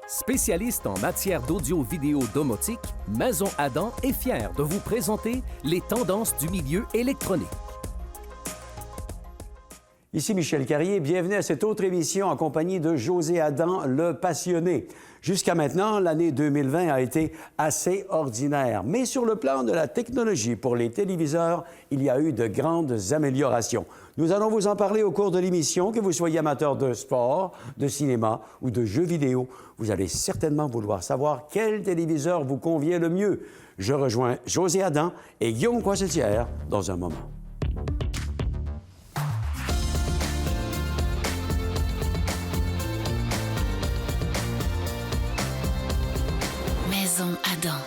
Spécialiste en matière d'audio-vidéo domotique, Maison Adam est fière de vous présenter les tendances du milieu électronique. Ici Michel Carrier, bienvenue à cette autre émission en compagnie de José Adam, le passionné. Jusqu'à maintenant, l'année 2020 a été assez ordinaire, mais sur le plan de la technologie pour les téléviseurs, il y a eu de grandes améliorations. Nous allons vous en parler au cours de l'émission, que vous soyez amateur de sport, de cinéma ou de jeux vidéo. Vous allez certainement vouloir savoir quel téléviseur vous convient le mieux. Je rejoins José Adam et Guillaume Coisetière dans un moment. Maison Adam.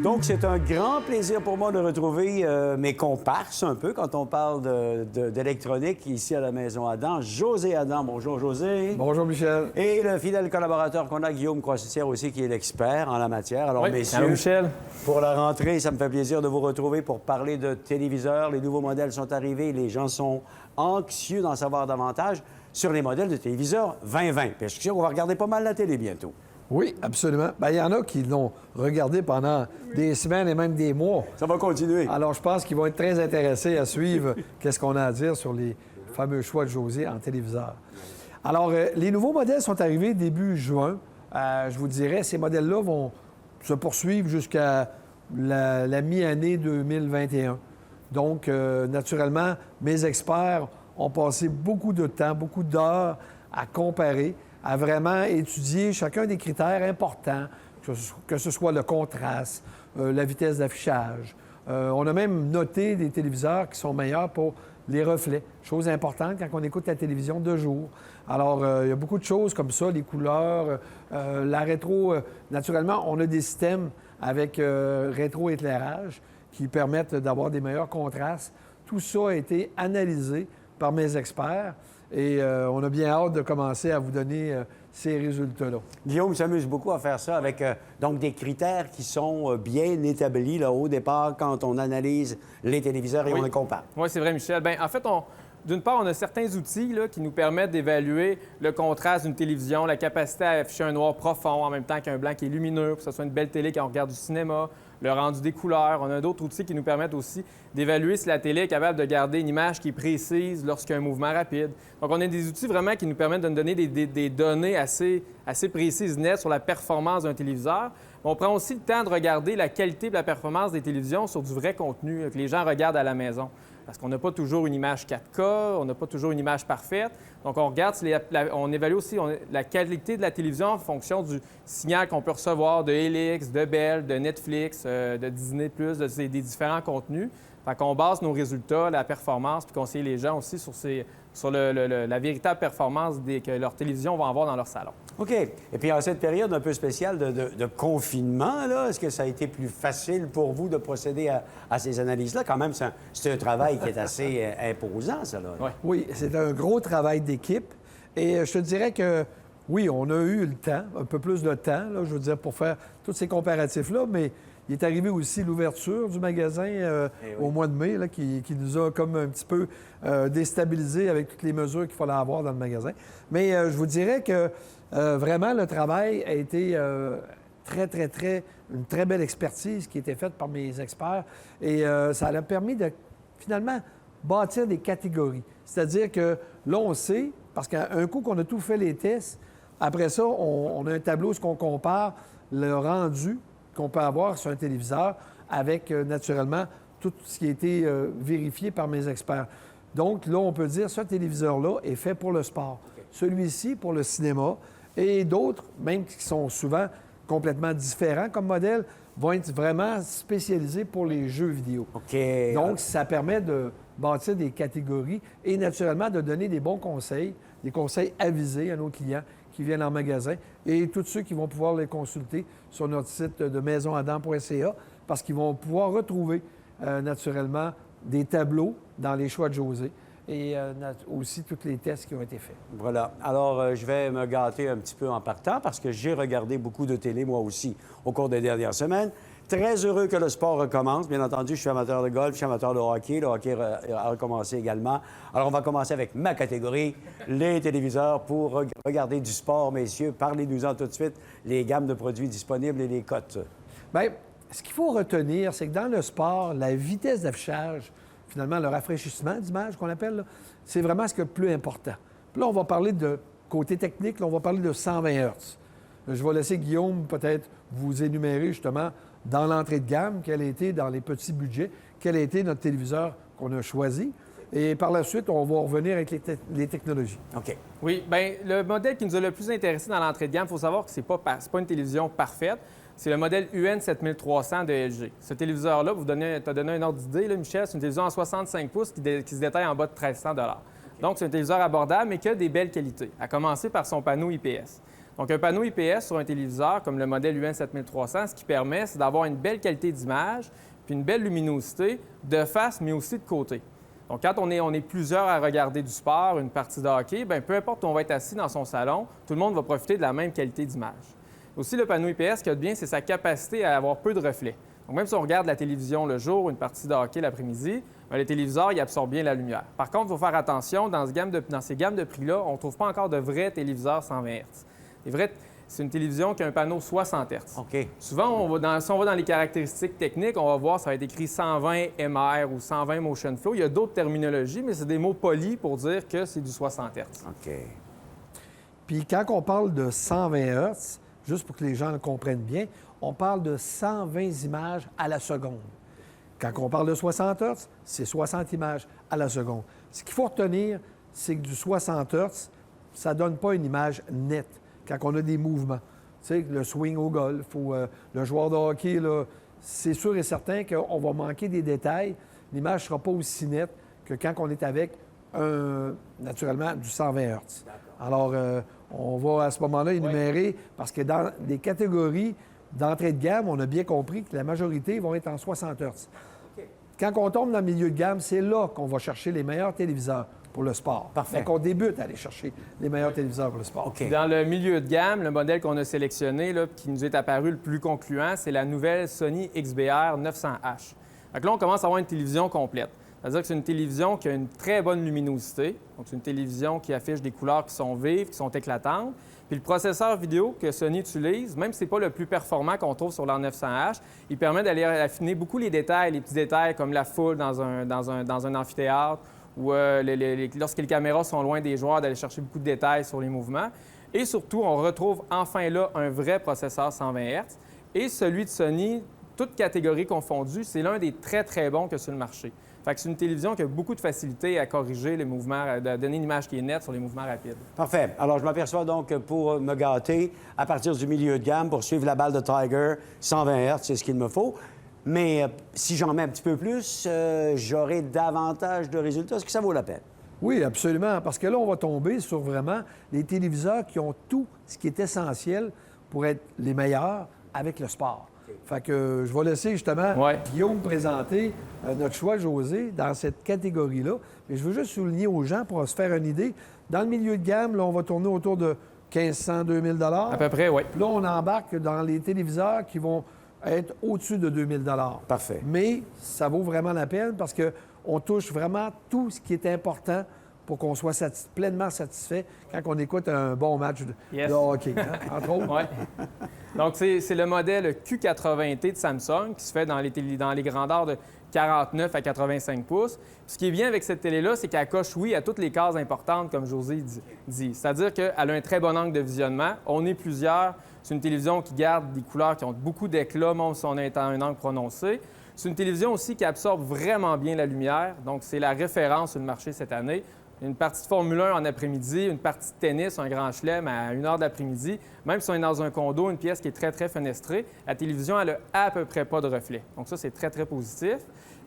Donc, c'est un grand plaisir pour moi de retrouver mes comparses un peu quand on parle d'électronique ici à la Maison Adam. José Adam. Bonjour, José. Bonjour, Michel. Et le fidèle collaborateur qu'on a, Guillaume Coisetière aussi, qui est l'expert en la matière. Alors, Oui. messieurs, Allô, Michel. pour la rentrée, ça me fait plaisir de vous retrouver pour parler de téléviseurs. Les nouveaux modèles sont arrivés. Les gens sont anxieux d'en savoir davantage sur les modèles de téléviseurs 2020. Parce que je suis sûr qu'on va regarder pas mal la télé bientôt. Oui, absolument. Bien, il y en a qui l'ont regardé pendant des semaines et même des mois. Ça va continuer. Alors, je pense qu'ils vont être très intéressés à suivre qu'est-ce qu'on a à dire sur les fameux choix de José en téléviseur. Alors, les nouveaux modèles sont arrivés début juin. Je vous dirais, ces modèles-là vont se poursuivre jusqu'à la mi-année 2021. Donc, naturellement, mes experts ont passé beaucoup de temps, beaucoup d'heures à comparer, à vraiment étudier chacun des critères importants, que ce soit le contraste, la vitesse d'affichage. On a même noté des téléviseurs qui sont meilleurs pour les reflets, chose importante quand on écoute la télévision de jour. Alors, il y a beaucoup de choses comme ça, les couleurs, la rétro. Naturellement, on a des systèmes avec rétroéclairage qui permettent d'avoir des meilleurs contrastes. Tout ça a été analysé par mes experts. Et on a bien hâte de commencer à vous donner ces résultats-là. Guillaume s'amuse beaucoup à faire ça avec donc des critères qui sont bien établis là, au départ quand on analyse les téléviseurs et on les compare. Oui, c'est vrai, Michel. Bien, en fait, d'une part, on a certains outils là, qui nous permettent d'évaluer le contraste d'une télévision, la capacité à afficher un noir profond en même temps qu'un blanc qui est lumineux, pour que ce soit une belle télé quand on regarde du cinéma, le rendu des couleurs. On a d'autres outils qui nous permettent aussi d'évaluer si la télé est capable de garder une image qui est précise lorsqu'il y a un mouvement rapide. Donc, on a des outils vraiment qui nous permettent de nous donner des données assez précises, nettes sur la performance d'un téléviseur. On prend aussi le temps de regarder la qualité et la performance des télévisions sur du vrai contenu que les gens regardent à la maison. Parce qu'on n'a pas toujours une image 4K, on n'a pas toujours une image parfaite. Donc, on regarde, on évalue aussi la qualité de la télévision en fonction du signal qu'on peut recevoir de Helix, de Bell, de Netflix, de Disney+, des différents contenus. Fait qu'on base nos résultats, la performance, puis conseiller les gens aussi sur la véritable performance que leur télévision va avoir dans leur salon. OK. Et puis, en cette période un peu spéciale de confinement, là, est-ce que ça a été plus facile pour vous de procéder à ces analyses-là? Quand même, c'est un travail qui est assez imposant, ça, là. Ouais. Oui, c'est un gros travail d'équipe. Et je te dirais que, oui, on a eu le temps, un peu plus de temps, là, je veux dire, pour faire tous ces comparatifs-là, mais il est arrivé aussi l'ouverture du magasin au mois de mai, là, qui nous a comme un petit peu déstabilisés avec toutes les mesures qu'il fallait avoir dans le magasin. Mais je vous dirais que vraiment, le travail a été une très belle expertise qui a été faite par mes experts. Et ça a permis de, finalement, bâtir des catégories. C'est-à-dire que là, on sait, parce qu'un coup qu'on a tout fait les tests, après ça, on a un tableau où on compare le rendu qu'on peut avoir sur un téléviseur avec, naturellement, tout ce qui a été vérifié par mes experts. Donc, là, on peut dire ce téléviseur-là est fait pour le sport. Okay. Celui-ci pour le cinéma et d'autres, même qui sont souvent complètement différents comme modèle, vont être vraiment spécialisés pour les jeux vidéo. Okay. Donc, ça permet de bâtir des catégories et, naturellement, de donner des bons conseils, des conseils avisés à nos clients qui viennent en magasin et tous ceux qui vont pouvoir les consulter sur notre site de maisonadam.ca parce qu'ils vont pouvoir retrouver naturellement des tableaux dans les choix de José et aussi tous les tests qui ont été faits. Voilà. Alors, je vais me gâter un petit peu en partant parce que j'ai regardé beaucoup de télé, moi aussi, au cours des dernières semaines. Très heureux que le sport recommence. Bien entendu, je suis amateur de golf, je suis amateur de hockey. Le hockey a recommencé également. Alors, on va commencer avec ma catégorie, les téléviseurs, pour regarder du sport, messieurs. Parlez-nous-en tout de suite, les gammes de produits disponibles et les cotes. Bien, ce qu'il faut retenir, c'est que dans le sport, la vitesse d'affichage, finalement, le rafraîchissement d'image qu'on appelle, là, c'est vraiment ce qui est le plus important. Puis là, on va parler de côté technique, là, on va parler de 120 Hz. Je vais laisser Guillaume peut-être vous énumérer justement dans l'entrée de gamme, quel a été, dans les petits budgets, quel a été notre téléviseur qu'on a choisi. Et par la suite, on va revenir avec les technologies. OK. Oui, bien, le modèle qui nous a le plus intéressé dans l'entrée de gamme, il faut savoir que ce n'est pas une télévision parfaite. C'est le modèle UN7300 de LG. Ce téléviseur-là, vous t'as donné un ordre d'idée, là, Michel, c'est une télévision en 65 pouces qui se détaille en bas de 1 300 $. Donc, c'est un téléviseur abordable, mais qui a des belles qualités, à commencer par son panneau IPS. Donc, un panneau IPS sur un téléviseur comme le modèle UN7300, ce qui permet, c'est d'avoir une belle qualité d'image puis une belle luminosité de face, mais aussi de côté. Donc, quand on est plusieurs à regarder du sport, une partie de hockey, bien, peu importe où on va être assis dans son salon, tout le monde va profiter de la même qualité d'image. Aussi, le panneau IPS, ce qu'il y a de bien, c'est sa capacité à avoir peu de reflets. Donc, même si on regarde la télévision le jour, une partie de hockey l'après-midi, bien, le téléviseur, il absorbe bien la lumière. Par contre, il faut faire attention, dans ces gammes de prix-là, on ne trouve pas encore de vrais téléviseurs 120 Hz. C'est une télévision qui a un panneau 60 Hz. OK. Souvent, si on va dans les caractéristiques techniques, on va voir, ça va être écrit 120 MR ou 120 Motion Flow. Il y a d'autres terminologies, mais c'est des mots polis pour dire que c'est du 60 Hz. OK. Puis quand on parle de 120 Hz, juste pour que les gens le comprennent bien, on parle de 120 images à la seconde. Quand on parle de 60 Hz, c'est 60 images à la seconde. Ce qu'il faut retenir, c'est que du 60 Hz, ça ne donne pas une image nette quand on a des mouvements. Tu sais, le swing au golf ou le joueur de hockey, là, c'est sûr et certain qu'on va manquer des détails. L'image ne sera pas aussi nette que quand on est avec, naturellement, du 120 Hz. Alors, on va à ce moment-là énumérer, parce que dans des catégories d'entrée de gamme, on a bien compris que la majorité vont être en 60 Hz. Quand on tombe dans le milieu de gamme, c'est là qu'on va chercher les meilleurs téléviseurs pour le sport. Parfait. Donc, on débute à aller chercher les meilleurs téléviseurs pour le sport. OK. Dans le milieu de gamme, le modèle qu'on a sélectionné, là, qui nous est apparu le plus concluant, c'est la nouvelle Sony XBR 900H. Donc là, on commence à avoir une télévision complète. C'est-à-dire que c'est une télévision qui a une très bonne luminosité. Donc, c'est une télévision qui affiche des couleurs qui sont vives, qui sont éclatantes. Puis le processeur vidéo que Sony utilise, même si ce n'est pas le plus performant qu'on trouve sur leur 900H, il permet d'aller affiner beaucoup les détails, les petits détails comme la foule dans un amphithéâtre ou lorsque les caméras sont loin des joueurs, d'aller chercher beaucoup de détails sur les mouvements. Et surtout, on retrouve enfin là un vrai processeur 120 Hz. Et celui de Sony, toutes catégories confondues, c'est l'un des très, très bons que sur le marché. Fait que c'est une télévision qui a beaucoup de facilité à corriger les mouvements, à donner une image qui est nette sur les mouvements rapides. Parfait. Alors, je m'aperçois donc, pour me gâter, à partir du milieu de gamme, pour suivre la balle de Tiger, 120 Hz, c'est ce qu'il me faut. Mais si j'en mets un petit peu plus, j'aurai davantage de résultats. Est-ce que ça vaut la peine? Oui, absolument. Parce que là, on va tomber sur vraiment les téléviseurs qui ont tout ce qui est essentiel pour être les meilleurs avec le sport. Fait que je vais laisser justement Guillaume présenter notre choix, José, dans cette catégorie-là. Mais je veux juste souligner aux gens pour se faire une idée. Dans le milieu de gamme, là, on va tourner autour de 1 500 2 000 À peu près, oui. Puis là, on embarque dans les téléviseurs qui vont être au-dessus de 2 000 Parfait. Mais ça vaut vraiment la peine parce qu'on touche vraiment tout ce qui est important pour qu'on soit pleinement satisfait quand on écoute un bon match de hockey, hein, entre autres. Oui. Donc, c'est le modèle Q80T de Samsung qui se fait dans les grandeurs de 49 à 85 pouces. Puis, ce qui est bien avec cette télé-là, c'est qu'elle coche oui à toutes les cases importantes, comme José dit. C'est-à-dire qu'elle a un très bon angle de visionnement. On est plusieurs. C'est une télévision qui garde des couleurs qui ont beaucoup d'éclat, même si on est à un angle prononcé. C'est une télévision aussi qui absorbe vraiment bien la lumière. Donc, c'est la référence sur le marché cette année. Une partie de Formule 1 en après-midi, une partie de tennis, un grand chelem à 1 heure de l'après-midi. Même si on est dans un condo, une pièce qui est très, très fenestrée, la télévision, elle a à peu près pas de reflets. Donc ça, c'est très, très positif.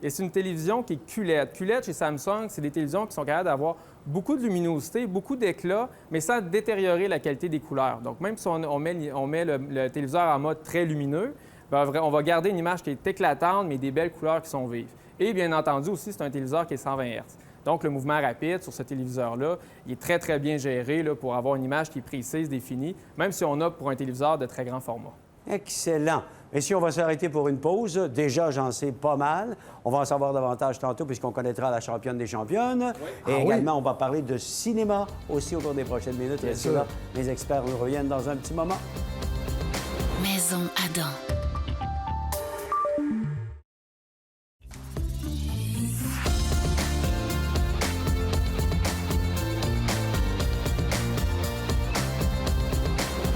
Et c'est une télévision qui est QLED. QLED, chez Samsung, c'est des télévisions qui sont capables d'avoir beaucoup de luminosité, beaucoup d'éclat, mais sans détériorer la qualité des couleurs. Donc même si on met le téléviseur en mode très lumineux, bien, on va garder une image qui est éclatante, mais des belles couleurs qui sont vives. Et bien entendu aussi, c'est un téléviseur qui est 120 Hz. Donc, le mouvement rapide sur ce téléviseur-là, il est très, très bien géré là, pour avoir une image qui est précise, définie, même si on opte pour un téléviseur de très grand format. Excellent. Ici, on va s'arrêter pour une pause. Déjà, j'en sais pas mal. On va en savoir davantage tantôt puisqu'on connaîtra la championne des championnes. Et également, on va parler de cinéma aussi au cours des prochaines minutes. Restez là. Les experts nous reviennent dans un petit moment. Maison Adam.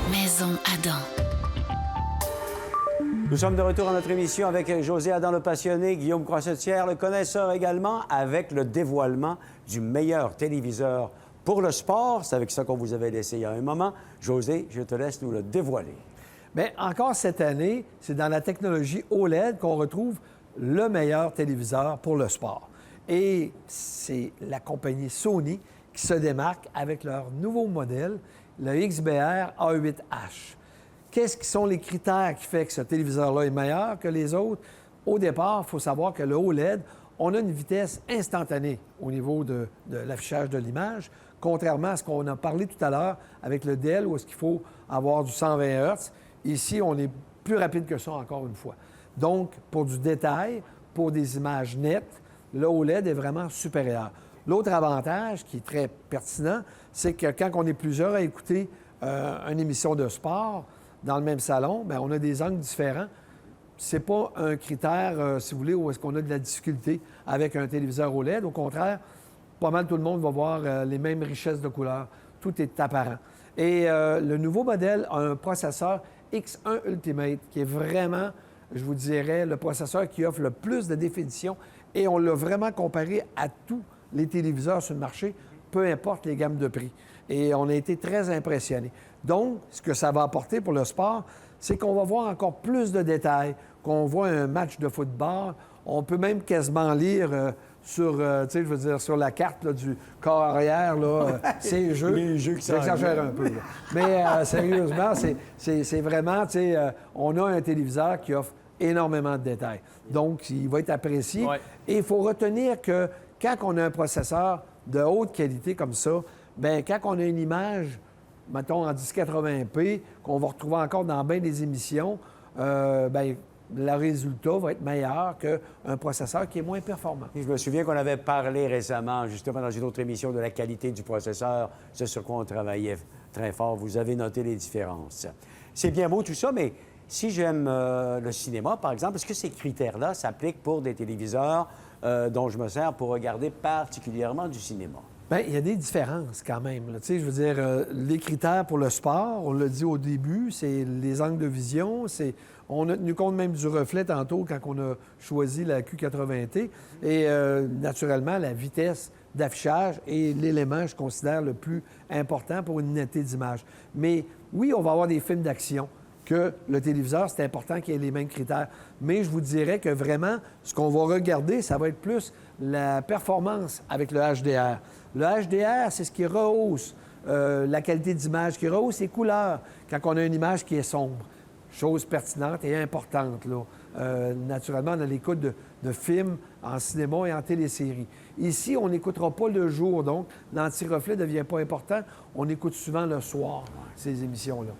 Maison Adam. Nous sommes de retour à notre émission avec José Adam le passionné, Guillaume Croissetière, le connaisseur également, avec le dévoilement du meilleur téléviseur pour le sport. C'est avec ça qu'on vous avait laissé il y a un moment. José, je te laisse nous le dévoiler. Bien, encore cette année, c'est dans la technologie OLED qu'on retrouve le meilleur téléviseur pour le sport. Et c'est la compagnie Sony qui se démarque avec leur nouveau modèle, le XBR A8H. Qu'est-ce qui sont les critères qui font que ce téléviseur-là est meilleur que les autres? Au départ, il faut savoir que le OLED, on a une vitesse instantanée au niveau de l'affichage de l'image, contrairement à ce qu'on a parlé tout à l'heure avec le Dell, où est-ce qu'il faut avoir du 120 Hz. Ici, on est plus rapide que ça, encore une fois. Donc, pour du détail, pour des images nettes, le OLED est vraiment supérieur. L'autre avantage qui est très pertinent, c'est que quand on est plusieurs à écouter une émission de sport dans le même salon, bien, on a des angles différents. C'est pas un critère, si vous voulez, où est-ce qu'on a de la difficulté avec un téléviseur OLED. Au contraire, pas mal tout le monde va voir les mêmes richesses de couleurs. Tout est apparent. Et le nouveau modèle a un processeur X1 Ultimate qui est vraiment, je vous dirais, le processeur qui offre le plus de définition. Et on l'a vraiment comparé à tous les téléviseurs sur le marché, peu importe les gammes de prix. Et on a été très impressionnés. Donc, ce que ça va apporter pour le sport, c'est qu'on va voir encore plus de détails, qu'on voit un match de football. On peut même quasiment lire sur la carte là, du corps arrière, ces jeux. Les jeux qui j'exagère un peu. Là. Mais sérieusement, c'est vraiment, on a un téléviseur qui offre énormément de détails. Donc, il va être apprécié. Ouais. Et il faut retenir que quand on a un processeur de haute qualité comme ça, bien, quand on a une image, mettons en 1080p, qu'on va retrouver encore dans bien des émissions, bien, le résultat va être meilleur qu'un processeur qui est moins performant. Je me souviens qu'on avait parlé récemment, justement, dans une autre émission, de la qualité du processeur, ce sur quoi on travaillait très fort. Vous avez noté les différences. C'est bien beau tout ça, mais si j'aime le cinéma, par exemple, est-ce que ces critères-là s'appliquent pour des téléviseurs dont je me sers pour regarder particulièrement du cinéma? Bien, il y a des différences quand même. Là. Tu sais, je veux dire, les critères pour le sport, on l'a dit au début, c'est les angles de vision, on a tenu compte même du reflet tantôt quand on a choisi la Q80T. Et naturellement, la vitesse d'affichage est l'élément, je considère, le plus important pour une netteté d'image. Mais oui, on va avoir des films d'action que le téléviseur, c'est important qu'il ait les mêmes critères. Mais je vous dirais que vraiment, ce qu'on va regarder, ça va être plus la performance avec le HDR. Le HDR, c'est ce qui rehausse la qualité d'image, qui rehausse les couleurs quand on a une image qui est sombre. Chose pertinente et importante, là. Naturellement, dans l'écoute de films en cinéma et en télésérie. Ici, on n'écoutera pas le jour, donc l'anti-reflet ne devient pas important. On écoute souvent le soir, ces émissions-là.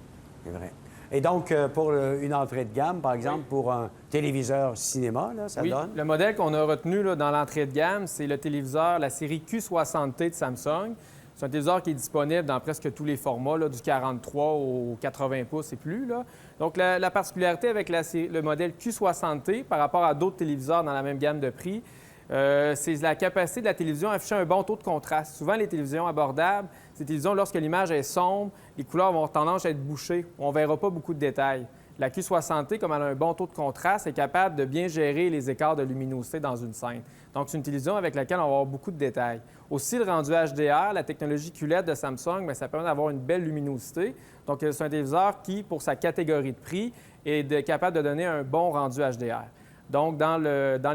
C'est vrai. Et donc, pour une entrée de gamme, par exemple, pour un téléviseur cinéma, là, ça donne? Le modèle qu'on a retenu là, dans l'entrée de gamme, c'est le téléviseur, la série Q60T de Samsung. C'est un téléviseur qui est disponible dans presque tous les formats, là, du 43 au 80 pouces et plus. Là. Donc, la particularité avec le modèle Q60T par rapport à d'autres téléviseurs dans la même gamme de prix, c'est la capacité de la télévision à afficher un bon taux de contraste. Souvent, les télévisions abordables, ces télévisions, lorsque l'image est sombre, les couleurs vont avoir tendance à être bouchées. On ne verra pas beaucoup de détails. La Q60T, comme elle a un bon taux de contraste, est capable de bien gérer les écarts de luminosité dans une scène. Donc, c'est une télévision avec laquelle on va avoir beaucoup de détails. Aussi, le rendu HDR, la technologie QLED de Samsung, bien, ça permet d'avoir une belle luminosité. Donc, c'est un téléviseur qui, pour sa catégorie de prix, est capable de donner un bon rendu HDR. Donc, dans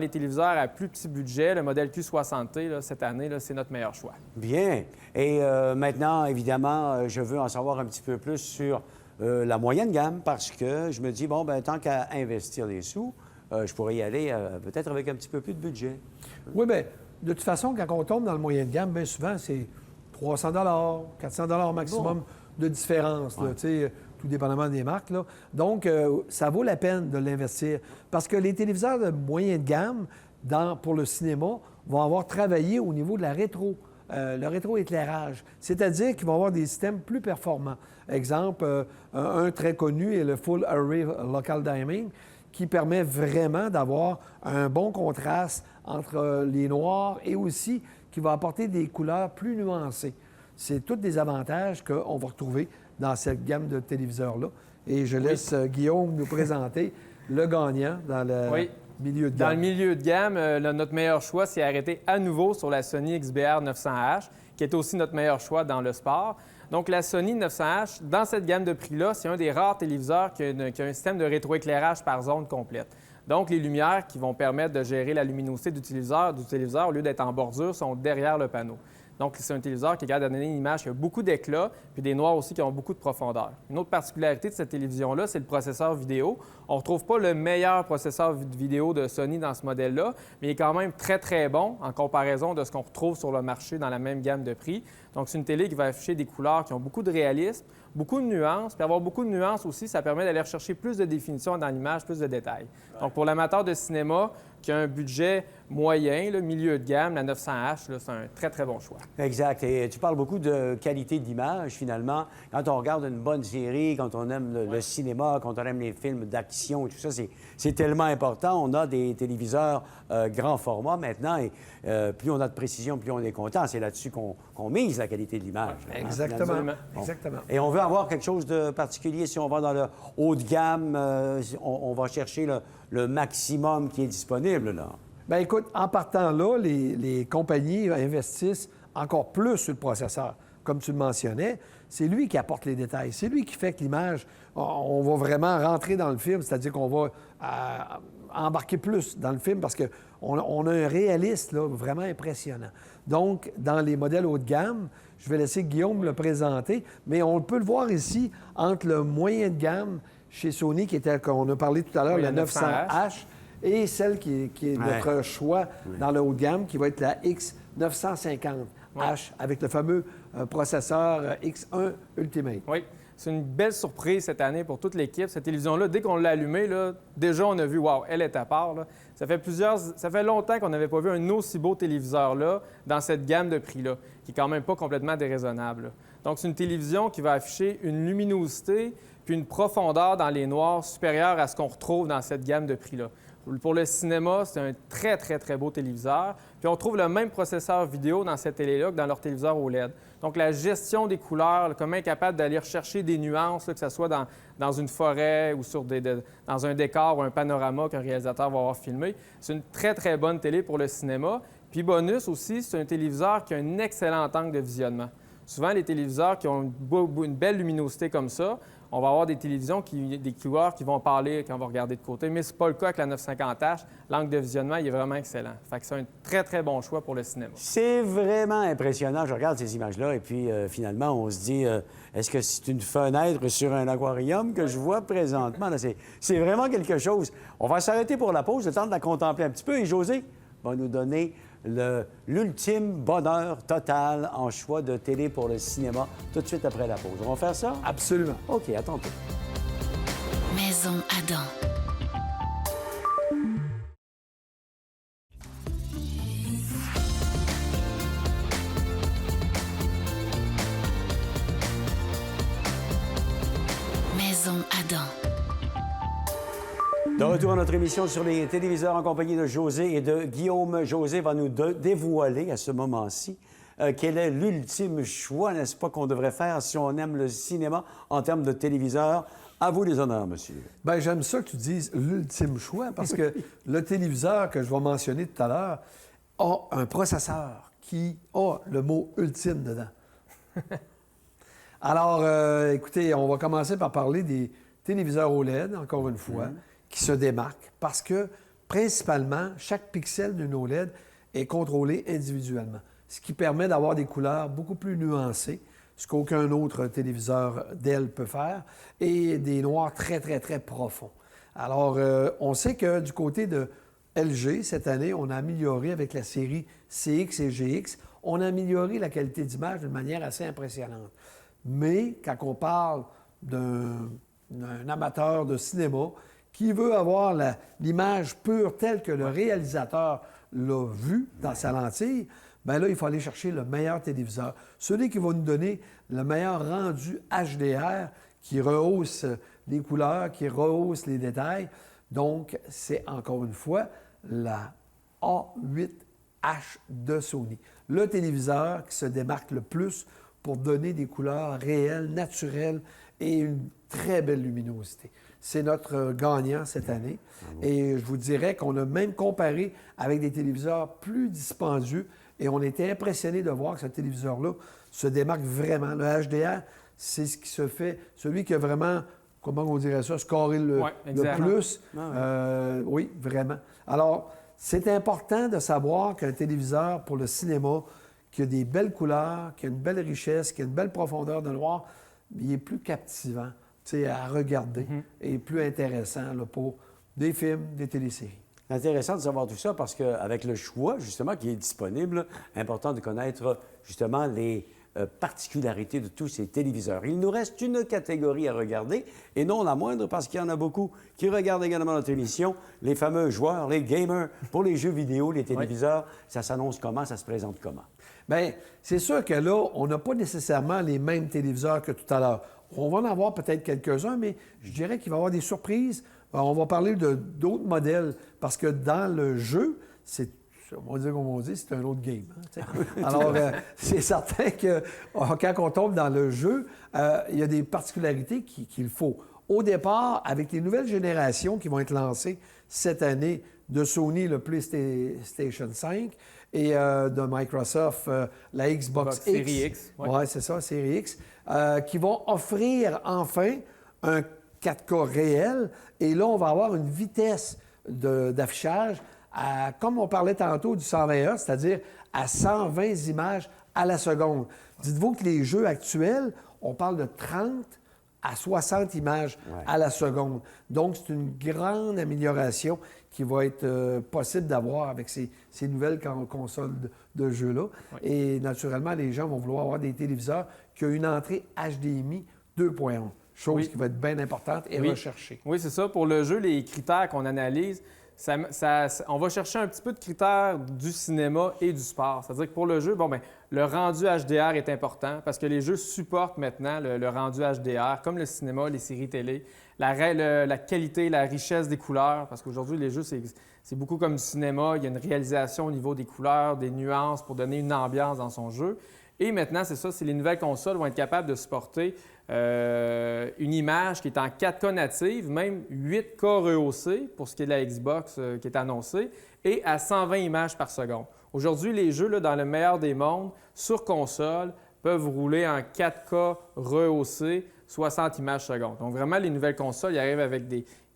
les téléviseurs à plus petit budget, le modèle Q60T, là, cette année, là, c'est notre meilleur choix. Bien. Et maintenant, évidemment, je veux en savoir un petit peu plus sur la moyenne gamme parce que je me dis, bon, bien, tant qu'à investir des sous, je pourrais y aller peut-être avec un petit peu plus de budget. Oui, bien, de toute façon, quand on tombe dans le moyen de gamme, bien souvent, c'est 300 400 maximum de différence. Là, tout dépendamment des marques, là. Donc, ça vaut la peine de l'investir parce que les téléviseurs de moyen de gamme pour le cinéma vont avoir travaillé au niveau de la le rétroéclairage, c'est-à-dire qu'ils vont avoir des systèmes plus performants. Exemple, un très connu est le Full Array Local Dimming, qui permet vraiment d'avoir un bon contraste entre les noirs et aussi qui va apporter des couleurs plus nuancées. C'est tous des avantages qu'on va retrouver dans cette gamme de téléviseurs-là. Et je laisse Guillaume nous présenter le gagnant dans le milieu de gamme. Dans le milieu de gamme, notre meilleur choix, c'est arrêté à nouveau sur la Sony XBR 900H, qui est aussi notre meilleur choix dans le sport. Donc, la Sony 900H, dans cette gamme de prix-là, c'est un des rares téléviseurs qui a un système de rétroéclairage par zone complète. Donc, les lumières qui vont permettre de gérer la luminosité du téléviseur, au lieu d'être en bordure, sont derrière le panneau. Donc, c'est un téléviseur qui est capable de donner une image qui a beaucoup d'éclat, puis des noirs aussi qui ont beaucoup de profondeur. Une autre particularité de cette télévision-là, c'est le processeur vidéo. On ne retrouve pas le meilleur processeur vidéo de Sony dans ce modèle-là, mais il est quand même très, très bon en comparaison de ce qu'on retrouve sur le marché dans la même gamme de prix. Donc, c'est une télé qui va afficher des couleurs qui ont beaucoup de réalisme, beaucoup de nuances. Puis avoir beaucoup de nuances aussi, ça permet d'aller rechercher plus de définition dans l'image, plus de détails. Donc, pour l'amateur de cinéma qui a un budget moyen, le milieu de gamme, la 900H, c'est un très, très bon choix. Exact. Et tu parles beaucoup de qualité d'image, finalement. Quand on regarde une bonne série, quand on aime le cinéma, quand on aime les films d'action et tout ça, c'est tellement important. On a des téléviseurs grand format maintenant et plus on a de précision, plus on est content. C'est là-dessus qu'on mise la qualité de l'image. Exactement. Bon. Exactement. Et on veut avoir quelque chose de particulier. Si on va dans le haut de gamme, on va chercher le maximum qui est disponible, là. Bien, écoute, en partant là, les compagnies investissent encore plus sur le processeur. Comme tu le mentionnais, c'est lui qui apporte les détails. C'est lui qui fait que l'image, on va vraiment rentrer dans le film, c'est-à-dire qu'on va embarquer plus dans le film parce qu'on a un réalisme là, vraiment impressionnant. Donc, dans les modèles haut de gamme, je vais laisser Guillaume le présenter, mais on peut le voir ici entre le moyen de gamme chez Sony, qu'on a parlé tout à l'heure, la 900H, et celle qui est notre choix dans le haut de gamme, qui va être la X950H, avec le fameux processeur X1 Ultimate. Oui, c'est une belle surprise cette année pour toute l'équipe. Cette télévision-là, dès qu'on l'a allumée, là, déjà on a vu, wow, elle est à part. Là. Ça fait longtemps qu'on n'avait pas vu un aussi beau téléviseur-là dans cette gamme de prix-là, qui est quand même pas complètement déraisonnable. Là. Donc, c'est une télévision qui va afficher une luminosité puis une profondeur dans les noirs supérieure à ce qu'on retrouve dans cette gamme de prix-là. Pour le cinéma, c'est un très, très, très beau téléviseur. Puis on trouve le même processeur vidéo dans cette télé-là que dans leur téléviseur OLED. Donc, la gestion des couleurs, comment être capable d'aller rechercher des nuances, là, que ce soit dans une forêt ou dans un décor ou un panorama qu'un réalisateur va avoir filmé, c'est une très, très bonne télé pour le cinéma. Puis bonus aussi, c'est un téléviseur qui a un excellent angle de visionnement. Souvent, les téléviseurs qui ont une belle luminosité comme ça, on va avoir des télévisions, des couleurs qui vont parler quand on va regarder de côté. Mais ce n'est pas le cas avec la 950H. L'angle de visionnement, il est vraiment excellent. Fait que c'est un très, très bon choix pour le cinéma. C'est vraiment impressionnant. Je regarde ces images-là et puis finalement, on se dit, est-ce que c'est une fenêtre sur un aquarium que je vois présentement? Là, c'est vraiment quelque chose. On va s'arrêter pour la pause, le temps de la contempler un petit peu. Et José va nous donner l'ultime bonheur total en choix de télé pour le cinéma tout de suite après la pause. On va faire ça? Absolument. OK, à tantôt. Maison Adam. Maison Adam. De retour à notre émission sur les téléviseurs en compagnie de José et de Guillaume. José va nous dévoiler à ce moment-ci quel est l'ultime choix, n'est-ce pas, qu'on devrait faire si on aime le cinéma en termes de téléviseur. À vous les honneurs, monsieur. Bien, j'aime ça que tu dises l'ultime choix parce que le téléviseur que je vais mentionner tout à l'heure a un processeur qui a le mot ultime dedans. Alors, écoutez, on va commencer par parler des téléviseurs OLED, encore une fois, qui se démarquent parce que, principalement, chaque pixel d'une OLED est contrôlé individuellement, ce qui permet d'avoir des couleurs beaucoup plus nuancées, ce qu'aucun autre téléviseur Dell peut faire, et des noirs très, très, très profonds. Alors, on sait que du côté de LG, cette année, on a amélioré avec la série CX et GX, on a amélioré la qualité d'image d'une manière assez impressionnante. Mais quand on parle d'un amateur de cinéma qui veut avoir l'image pure telle que le réalisateur l'a vue dans sa lentille, bien là, il faut aller chercher le meilleur téléviseur. Celui qui va nous donner le meilleur rendu HDR, qui rehausse les couleurs, qui rehausse les détails. Donc, c'est encore une fois la A8H de Sony. Le téléviseur qui se démarque le plus pour donner des couleurs réelles, naturelles et une très belle luminosité. C'est notre gagnant cette année. Et je vous dirais qu'on a même comparé avec des téléviseurs plus dispendieux et on était impressionnés de voir que ce téléviseur-là se démarque vraiment. Le HDR, c'est ce qui se fait, celui qui a vraiment, comment on dirait ça, scoré le plus. Oui, vraiment. Alors, c'est important de savoir qu'un téléviseur pour le cinéma, qui a des belles couleurs, qui a une belle richesse, qui a une belle profondeur de noir, il est plus captivant à regarder et plus intéressant là, pour des films, des téléséries. Intéressant de savoir tout ça parce qu'avec le choix, justement, qui est disponible, important de connaître, justement, les particularités de tous ces téléviseurs. Il nous reste une catégorie à regarder, et non la moindre, parce qu'il y en a beaucoup qui regardent également notre émission, les fameux joueurs, les gamers, pour les jeux vidéo, les téléviseurs. Ça s'annonce comment? Ça se présente comment? Bien, c'est sûr que là, on n'a pas nécessairement les mêmes téléviseurs que tout à l'heure. On va en avoir peut-être quelques-uns, mais je dirais qu'il va y avoir des surprises. On va parler d'autres modèles, parce que dans le jeu, on va dire comme on dit, c'est un autre game. Alors, c'est certain que quand on tombe dans le jeu, il y a des particularités qu'il faut. Au départ, avec les nouvelles générations qui vont être lancées cette année de Sony, le PlayStation 5, et de Microsoft, la Xbox X. Série X. Oui, c'est ça, Série X, qui vont offrir enfin un 4K réel. Et là, on va avoir une vitesse d'affichage, comme on parlait tantôt du 120 Hz, c'est-à-dire à 120 images à la seconde. Dites-vous que les jeux actuels, on parle de 30 à 60 images à la seconde. Donc, c'est une grande amélioration qui va être possible d'avoir avec ces nouvelles consoles de jeux-là. Et naturellement, les gens vont vouloir avoir des téléviseurs qui ont une entrée HDMI 2.1, chose qui va être bien importante et recherchée. Oui, c'est ça. Pour le jeu, les critères qu'on analyse, on va chercher un petit peu de critères du cinéma et du sport. C'est-à-dire que pour le jeu, le rendu HDR est important parce que les jeux supportent maintenant le rendu HDR, comme le cinéma, les séries télé, la qualité, la richesse des couleurs, parce qu'aujourd'hui, les jeux, c'est beaucoup comme du cinéma. Il y a une réalisation au niveau des couleurs, des nuances pour donner une ambiance dans son jeu. Et maintenant, c'est ça, les nouvelles consoles vont être capables de supporter une image qui est en 4K native, même 8K rehaussée pour ce qui est de la Xbox qui est annoncée, et à 120 images par seconde. Aujourd'hui, les jeux, là, dans le meilleur des mondes, sur console, peuvent rouler en 4K rehaussé, 60 images secondes. Donc vraiment, les nouvelles consoles, ils arrivent avec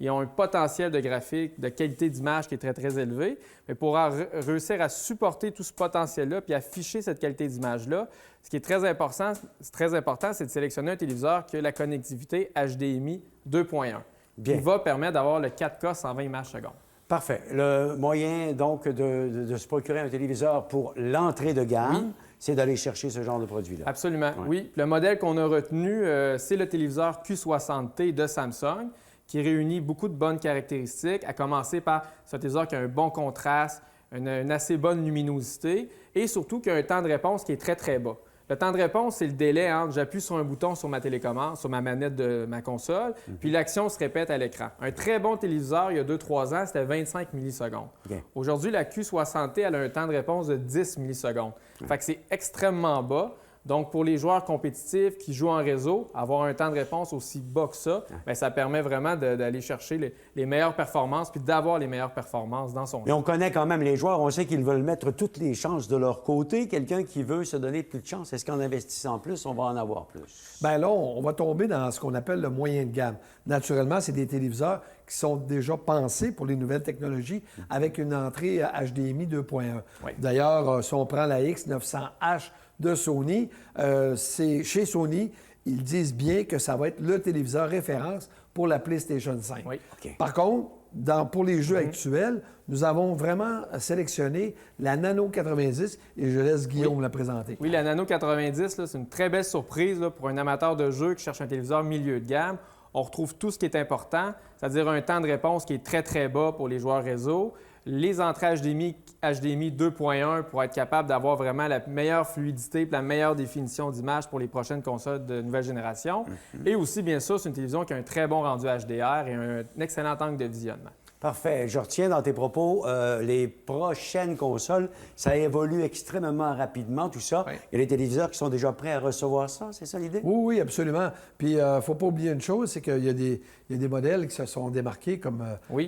ils ont un potentiel de graphique, de qualité d'image qui est très, très élevé. Mais pour réussir à supporter tout ce potentiel-là puis afficher cette qualité d'image-là, ce qui est très important, c'est de sélectionner un téléviseur qui a la connectivité HDMI 2.1, qui va permettre d'avoir le 4K 120 images secondes. Parfait. Le moyen, donc, de se procurer un téléviseur pour l'entrée de gamme, c'est d'aller chercher ce genre de produit-là. Absolument, oui. Le modèle qu'on a retenu, c'est le téléviseur Q60T de Samsung, qui réunit beaucoup de bonnes caractéristiques, à commencer par ce téléviseur qui a un bon contraste, une assez bonne luminosité et surtout qui a un temps de réponse qui est très, très bas. Le temps de réponse, c'est le délai entre j'appuie sur un bouton sur ma télécommande, sur ma manette de ma console, puis l'action se répète à l'écran. Un très bon téléviseur, il y a 2-3 ans, c'était 25 millisecondes. Aujourd'hui, la Q60T, elle a un temps de réponse de 10 millisecondes. Fait que c'est extrêmement bas. Donc, pour les joueurs compétitifs qui jouent en réseau, avoir un temps de réponse aussi bas que ça, bien, ça permet vraiment d'aller chercher les meilleures performances puis d'avoir les meilleures performances dans son jeu. Mais on connaît quand même les joueurs, on sait qu'ils veulent mettre toutes les chances de leur côté. Quelqu'un qui veut se donner plus de chance, est-ce qu'en investissant plus, on va en avoir plus? Bien là, on va tomber dans ce qu'on appelle le moyen de gamme. Naturellement, c'est des téléviseurs qui sont déjà pensés pour les nouvelles technologies avec une entrée HDMI 2.1. D'ailleurs, si on prend la X900H de Sony, c'est chez Sony ils disent bien que ça va être le téléviseur référence pour la PlayStation 5. Oui. OK. Par contre, pour les jeux actuels, nous avons vraiment sélectionné la Nano 90 et je laisse Guillaume la présenter. Oui, la Nano 90, là, c'est une très belle surprise là, pour un amateur de jeu qui cherche un téléviseur milieu de gamme. On retrouve tout ce qui est important, c'est-à-dire un temps de réponse qui est très, très bas pour les joueurs réseau, les entrées HDMI 2.1 pour être capable d'avoir vraiment la meilleure fluidité et la meilleure définition d'image pour les prochaines consoles de nouvelle génération. Et aussi, bien sûr, c'est une télévision qui a un très bon rendu HDR et un excellent angle de visionnement. Parfait. Je retiens dans tes propos, les prochaines consoles, ça évolue extrêmement rapidement, tout ça. Oui. Il y a les téléviseurs qui sont déjà prêts à recevoir ça, c'est ça l'idée? Oui, oui, absolument. Puis, il ne faut pas oublier une chose, c'est qu'il y a des modèles qui se sont démarqués, comme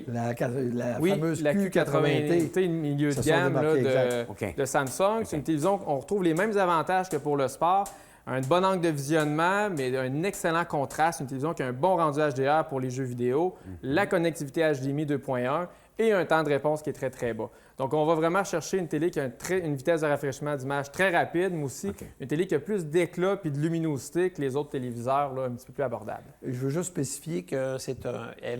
la fameuse la Q80T. Q80T, milieu Se de sont gamme là, démarqués, de, exact. OK. de Samsung. C'est une télévision, on retrouve les mêmes avantages que pour le sport. Un bon angle de visionnement, mais un excellent contraste. Une télévision qui a un bon rendu HDR pour les jeux vidéo, la connectivité HDMI 2.1 et un temps de réponse qui est très, très bas. Donc, on va vraiment chercher une télé qui a une vitesse de rafraîchissement d'image très rapide, mais aussi une télé qui a plus d'éclat et de luminosité que les autres téléviseurs, là, un petit peu plus abordables. Je veux juste spécifier qu'elle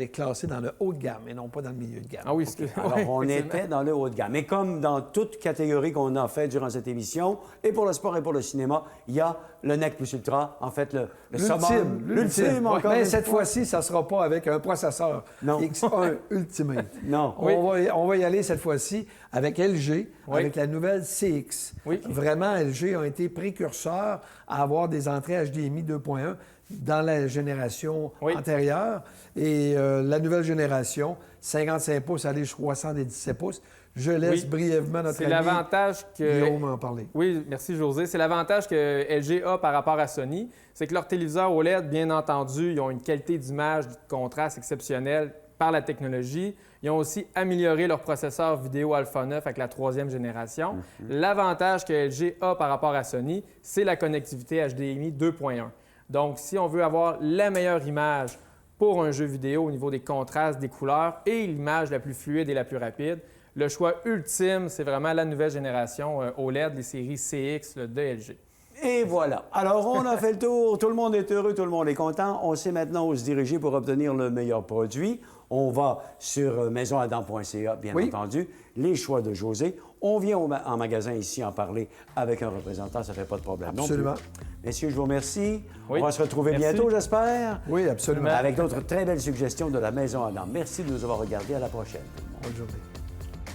est classée dans le haut de gamme et non pas dans le milieu de gamme. Ah oui, Alors, on était dans le haut de gamme. Mais comme dans toute catégorie qu'on a fait durant cette émission, et pour le sport et pour le cinéma, il y a le NEC Plus Ultra, en fait, le summum. L'ultime, encore Mais une cette fois. fois-ci, ça ne sera pas avec un processeur Non. X1 Ultimate. Non. On va y aller cette fois-ci avec LG, Oui. avec la nouvelle CX. Oui. Vraiment, LG a été précurseur à avoir des entrées HDMI 2.1 dans la génération antérieure. Et la nouvelle génération, 55 pouces, aller jusqu'à 77 pouces. Je laisse brièvement notre ami l'avantage que Guillaume en parler. Oui, merci José. C'est l'avantage que LG a par rapport à Sony, c'est que leurs téléviseurs OLED, bien entendu, ils ont une qualité d'image, de contraste exceptionnelle par la technologie. Ils ont aussi amélioré leur processeur vidéo Alpha 9 avec la 3e génération. L'avantage que LG a par rapport à Sony, c'est la connectivité HDMI 2.1. Donc, si on veut avoir la meilleure image pour un jeu vidéo au niveau des contrastes, des couleurs et l'image la plus fluide et la plus rapide, le choix ultime, c'est vraiment la nouvelle génération OLED, les séries CX de LG. Et voilà. Alors, on a fait le tour. Tout le monde est heureux, tout le monde est content. On sait maintenant où se diriger pour obtenir le meilleur produit. On va sur maisonadam.ca, bien entendu. Les choix de José. On vient en magasin ici en parler avec un représentant, ça ne fait pas de problème. Absolument. Non plus. Messieurs, je vous remercie. Oui. On va se retrouver Merci. bientôt, j'espère. Oui, absolument. Avec d'autres très belles suggestions de la Maison Adam. Merci de nous avoir regardés. À la prochaine. Bonne journée.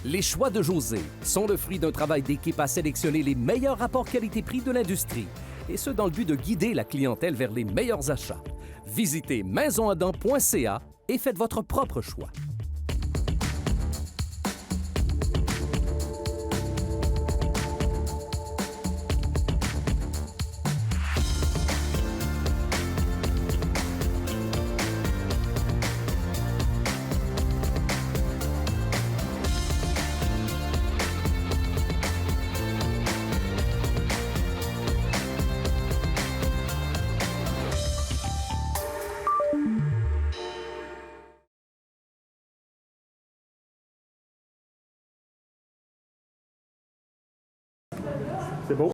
Les choix de José sont le fruit d'un travail d'équipe à sélectionner les meilleurs rapports qualité-prix de l'industrie, et ce dans le but de guider la clientèle vers les meilleurs achats. Visitez maisonadam.ca et faites votre propre choix.